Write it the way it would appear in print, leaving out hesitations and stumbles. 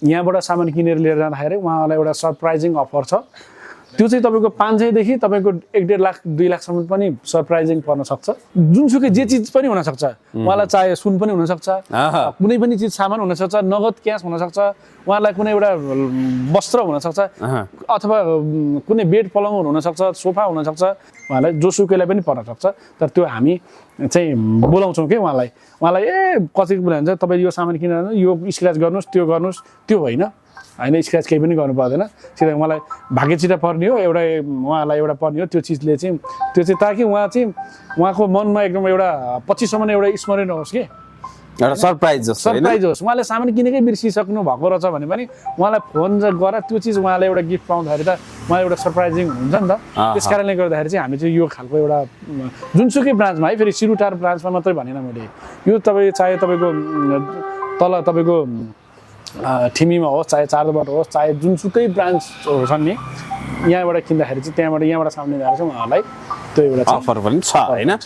यहाँबाट सामान किनेर लिएर जाँदाखेरि उहाँलाई एउटा सरप्राइजिङ अफर छ त्यो चाहिँ तपाईको 500 देखि तपाईको 1.5 लाख 2 लाखसम्म पनि सरप्राइजिङ पर्न सक्छ जुनसुकै जे चीज पनि हुन सक्छ उहाँलाई चाहे सुन पनि हुन सक्छ कुनै पनि चीज सामान हुन सक्छ नगद क्याश हुन सक्छ उहाँलाई कुनै एउटा वस्त्र हुन सक्छ अथवा कुनै बेड पलङ हुन सक्छ सोफा हुन सक्छ उहाँलाई जोसुकैलाई पनि पर्न सक्छ तर त्यो हामी चाहिँ बोलाउँछौं के उहाँलाई कति भन्छ तपाईले यो सामान किनेर यो स्क्रच गर्नुस् त्यो होइन स्क्रच केही पनि गर्नु पर्दैन सिधै उहाँलाई भाग्यचिटा पर्ने हो एउटा उहाँलाई एउटा पर्ने हो त्यो चाहिँ ताकि उहाँ चाहिँ उहाँको मनमा एकदम एउटा 25 सम्म एउटा स्मरण होस् के एउटा सरप्राइज होस् उहाँले सामान किनेकै बिर्सिसक्नु भएको रहेछ भने पनि उहाँलाई फोन गरेर त्यो चिज उहाँले एउटा गिफ्ट पाउँदाखेरि त उहाँले एउटा सरप्राइजिङ हुन्छ नि त त्यसकारणले गर्दाखेरि चाहिँ हामी चाहिँ यो खालको एउटा जुनसुकै ब्रान्चमा है फेरि सिरुटार ब्रान्चमा मात्रै भनेन मैले यो तपाईँ चाहे तपाईँको तल तपाईँको ठिमीमा होस् चाहे चारबाट होस् चाहे जुनसुकै ब्रान्चहरू छन् नि यहाँबाट किन्दाखेरि चाहिँ यहाँबाट सामान ल्याएर चाहिँ उहाँहरूलाई त्यो एउटा अफर पनि छ हैन